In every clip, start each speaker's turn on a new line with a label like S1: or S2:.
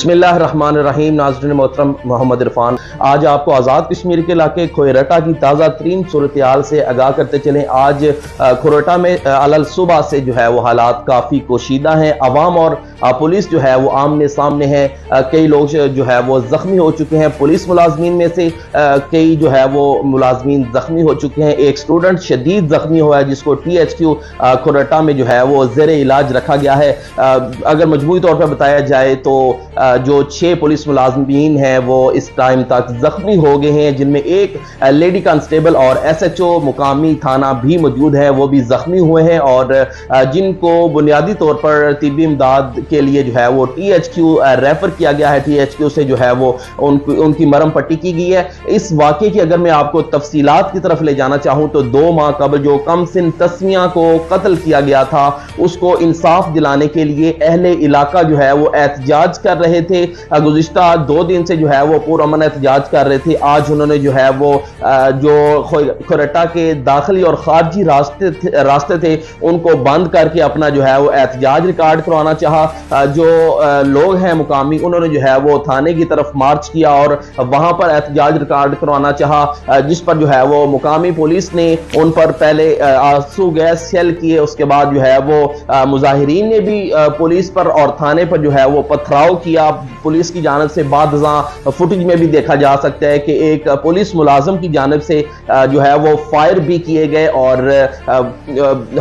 S1: بسم اللہ الرحمن الرحیم۔ ناظرین محترم، محمد عرفان آج آپ کو آزاد کشمیر کے علاقے کھوئرٹا کی تازہ ترین صورتحال سے آگاہ کرتے چلیں۔ آج کھوئرٹا میں علل صبح سے جو ہے وہ حالات کافی کوشیدہ ہیں۔ عوام اور پولیس جو ہے وہ آمنے سامنے ہے۔ کئی لوگ جو ہے وہ زخمی ہو چکے ہیں۔ پولیس ملازمین میں سے کئی جو ہے وہ ملازمین زخمی ہو چکے ہیں۔ ایک سٹوڈنٹ شدید زخمی ہوا ہے جس کو THQ کھوئرٹا میں جو ہے وہ زیر علاج رکھا گیا ہے۔ اگر مجموعی طور پر بتایا جائے تو جو 6 پولیس ملازمین ہیں وہ اس ٹائم تک زخمی ہو گئے ہیں، جن میں ایک لیڈی کانسٹیبل اور SHO مقامی تھانہ بھی موجود ہے، وہ بھی زخمی ہوئے ہیں اور جن کو بنیادی طور پر طبی امداد کے لیے جو ہے وہ THQ ریفر کیا گیا ہے۔ THQ سے جو ہے وہ ان کی مرہم پٹی کی گئی ہے۔ اس واقعے کی اگر میں آپ کو تفصیلات کی طرف لے جانا چاہوں تو 2 ماہ قبل جو کم سن تسمیہ کو قتل کیا گیا تھا، اس کو انصاف دلانے کے لیے اہل علاقہ جو ہے وہ احتجاج کر رہے تھے۔ گزشتہ 2 دن سے جو ہے وہ پرامن احتجاج کر رہے تھے۔ آج انہوں نے جو ہے وہ جو کھوئرٹا کے داخلی اور خارجی راستے تھے ان کو بند کر کے اپنا جو ہے وہ احتجاج ریکارڈ کروانا چاہا۔ جو لوگ ہیں مقامی، انہوں نے جو ہے وہ تھانے کی طرف مارچ کیا اور وہاں پر احتجاج ریکارڈ کروانا چاہا، جس پر جو ہے وہ مقامی پولیس نے ان پر پہلے آنسو گیس شیل کیے۔ اس کے بعد جو ہے وہ مظاہرین نے بھی پولیس پر اور تھانے پر جو ہے وہ پتھراؤ کیا پولیس کی جانب سے۔ بعد ازاں فوٹیج میں بھی دیکھا جا سکتا ہے کہ ایک پولیس ملازم کی جانب سے جو ہے وہ فائر بھی کیے گئے اور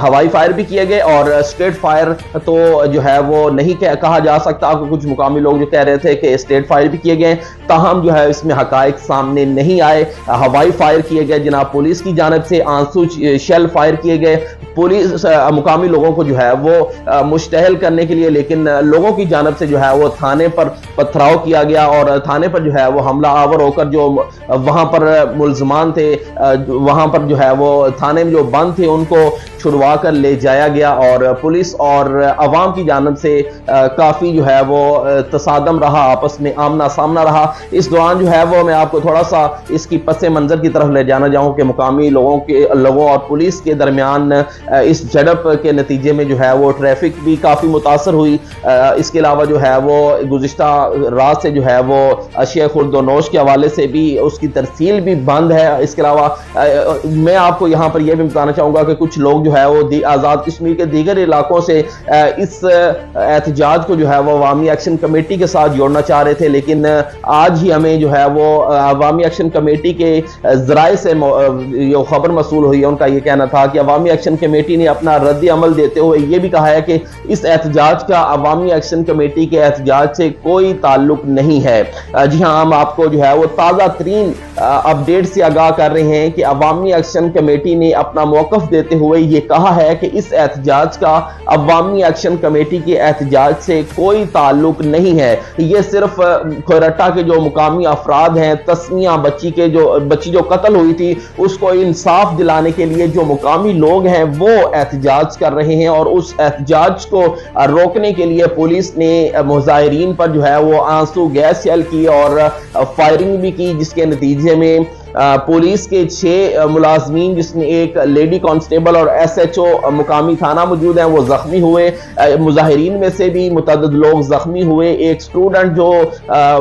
S1: ہوائی فائر بھی کیے گئے اور اسٹریٹ فائر تو جو ہے وہ نہیں کہا جا سکتا۔ کچھ مقامی لوگ جو کہہ رہے تھے کہ اسٹریٹ فائر بھی کیے گئے، تاہم جو ہے اس میں حقائق سامنے نہیں آئے۔ ہوائی فائر کیے گئے جناب پولیس کی جانب سے، آنسو شیل فائر کیے گئے پولیس مقامی لوگوں کو جو ہے وہ مشتعل کرنے کے لیے، لیکن لوگوں کی جانب سے جو ہے وہ تھانے پر پتھراؤ کیا گیا اور تھانے پر جو ہے وہ حملہ آور ہو کر جو وہاں پر ملزمان تھے، وہاں پر جو ہے وہ تھانے میں جو بند تھے ان کو چھڑوا کر لے جایا گیا اور پولیس اور عوام کی جانب سے کافی جو ہے وہ تصادم رہا، آپس میں آمنا سامنا رہا۔ اس دوران جو ہے وہ میں آپ کو تھوڑا سا اس کی پس منظر کی طرف لے جانا چاہوں کہ مقامی لوگوں اور پولیس کے درمیان اس جھڑپ کے نتیجے میں جو ہے وہ ٹریفک بھی کافی متاثر ہوئی۔ اس کے علاوہ جو ہے وہ گزشتہ رات سے جو ہے وہ اشیاء خورد و نوش کے حوالے سے بھی اس کی ترسیل بھی بند ہے۔ اس کے علاوہ میں آپ کو یہاں پر یہ بھی بتانا چاہوں گا کہ کچھ لوگ جو ہے وہ آزاد کشمیر کے دیگر علاقوں سے اس احتجاج کو جو ہے وہ عوامی ایکشن کمیٹی کے ساتھ جوڑنا چاہ رہے تھے، لیکن آج ہی ہمیں جو ہے وہ عوامی ایکشن کمیٹی کے ذرائع سے جو خبر موصول ہوئی ہے ان کا یہ کہنا تھا کہ عوامی ایکشن کمیٹی نے اپنا رد عمل دیتے ہوئے یہ بھی کہا ہے کہ اس احتجاج کا عوامی ایکشن کمیٹی کے احتجاج سے کوئی تعلق نہیں ہے۔ جی ہاں، ہم آپ کو جو ہے وہ تازہ ترین اپڈیٹ سے آگاہ کر رہے ہیں کہ عوامی ایکشن کمیٹی نے اپنا موقف دیتے ہوئے یہ کہا ہے کہ اس احتجاج کا عوامی ایکشن کمیٹی کے احتجاج سے کوئی تعلق نہیں ہے۔ یہ صرف کھوئرٹا کے جو مقامی افراد ہیں، تسمیہ بچی جو قتل ہوئی تھی اس کو انصاف دلانے کے لیے جو مقامی لوگ ہیں وہ احتجاج کر رہے ہیں اور اس احتجاج کو روکنے کے لیے پولیس نے مظاہرین پر جو ہے وہ آنسو گیس شیل کی اور فائرنگ بھی کی، جس کے نتیجے میں پولیس کے 6 ملازمین جس میں ایک لیڈی کانسٹیبل اور SHO مقامی تھانہ موجود ہیں وہ زخمی ہوئے۔ مظاہرین میں سے بھی متعدد لوگ زخمی ہوئے۔ ایک سٹوڈنٹ جو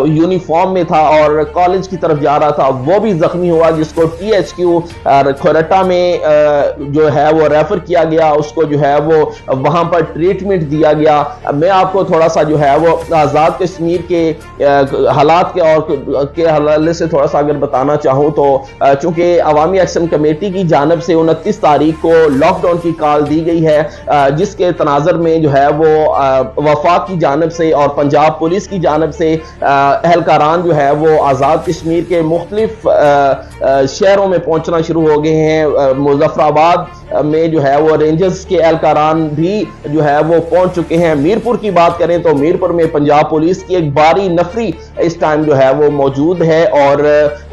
S1: یونیفارم میں تھا اور کالج کی طرف جا رہا تھا وہ بھی زخمی ہوا، جس کو THQ کھوئرٹا میں جو ہے وہ ریفر کیا گیا، اس کو جو ہے وہ وہاں پر ٹریٹمنٹ دیا گیا۔ میں آپ کو تھوڑا سا جو ہے وہ آزاد کشمیر کے حالات کے حوالے سے تھوڑا سا اگر بتانا چاہوں تو چونکہ عوامی ایکشن کمیٹی کی جانب سے 29 تاریخ کو لاک ڈاؤن کی کال دی گئی ہے، جس کے تناظر میں جو ہے وہ وفاق کی جانب سے اور پنجاب پولیس کی جانب سے اہلکاران جو ہے وہ آزاد کشمیر کے مختلف شہروں میں پہنچنا شروع ہو گئے ہیں۔ مظفر آباد میں جو ہے وہ رینجرز کے اہلکاران بھی جو ہے وہ پہنچ چکے ہیں۔ میرپور کی بات کریں تو میرپور میں پنجاب پولیس کی ایک باری نفری اس ٹائم جو ہے وہ موجود ہے اور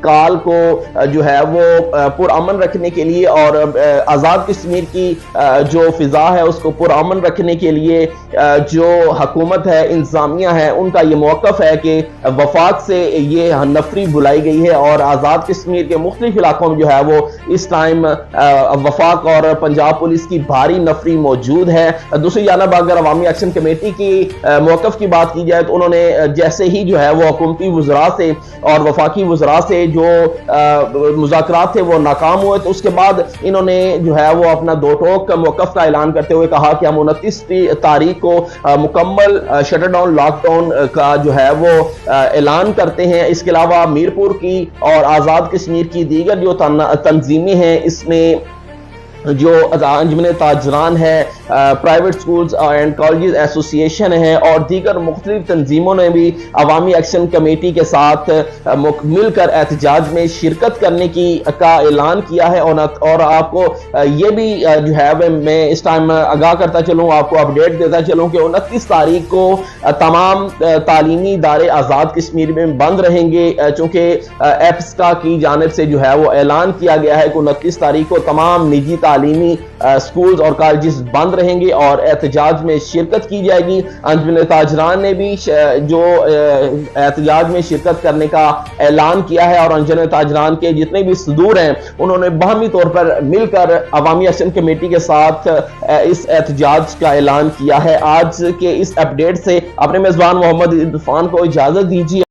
S1: کال کو جو ہے وہ پرامن رکھنے کے لیے اور آزاد کشمیر کی جو فضا ہے اس کو پرامن رکھنے کے لیے جو حکومت ہے، انتظامیہ ہے، ان کا یہ موقف ہے کہ وفاق سے یہ نفری بلائی گئی ہے اور آزاد کشمیر کے مختلف علاقوں میں جو ہے وہ اس ٹائم وفاق اور پنجاب پولیس کی بھاری نفری موجود ہے۔ دوسری جانب اگر عوامی ایکشن کمیٹی کی موقف کی بات کی جائے تو انہوں نے جیسے ہی جو ہے وہ حکومتی وزراء سے اور وفاقی وزراء سے جو مذاکرات تھے وہ ناکام ہوئے، تو اس کے بعد انہوں نے جو ہے وہ اپنا دو ٹوک کا موقف کا اعلان کرتے ہوئے کہا کہ ہم 29 تاریخ کو مکمل شٹر ڈاؤن لاک ڈاؤن کا جو ہے وہ اعلان کرتے ہیں۔ اس کے علاوہ میرپور کی اور آزاد کشمیر کی دیگر جو تنظیمیں ہیں، اس میں جو انجمن تاجران ہے، پرائیویٹ سکولز اینڈ کالجز ایسوسی ایشن ہے اور دیگر مختلف تنظیموں نے بھی عوامی ایکشن کمیٹی کے ساتھ مل کر احتجاج میں شرکت کرنے کا اعلان کیا ہے۔ اور آپ کو یہ بھی جو ہے میں اس ٹائم آگاہ کرتا چلوں، آپ کو اپڈیٹ دیتا چلوں کہ 29 تاریخ کو تمام تعلیمی ادارے آزاد کشمیر میں بند رہیں گے، چونکہ ایپسکا کی جانب سے جو ہے وہ اعلان کیا گیا ہے کہ 29 تاریخ کو تمام نجی تعلیمی سکولز اور کالجز بند رہیں گے اور احتجاج میں شرکت کی جائے گی۔ انجمن تاجران نے بھی جو احتجاج میں شرکت کرنے کا اعلان کیا ہے اور انجمن تاجران کے جتنے بھی صدور ہیں انہوں نے باہمی طور پر مل کر عوامی ایکشن کمیٹی کے ساتھ اس احتجاج کا اعلان کیا ہے۔ آج کے اس اپڈیٹ سے اپنے میزبان محمد عرفان کو اجازت دیجیے۔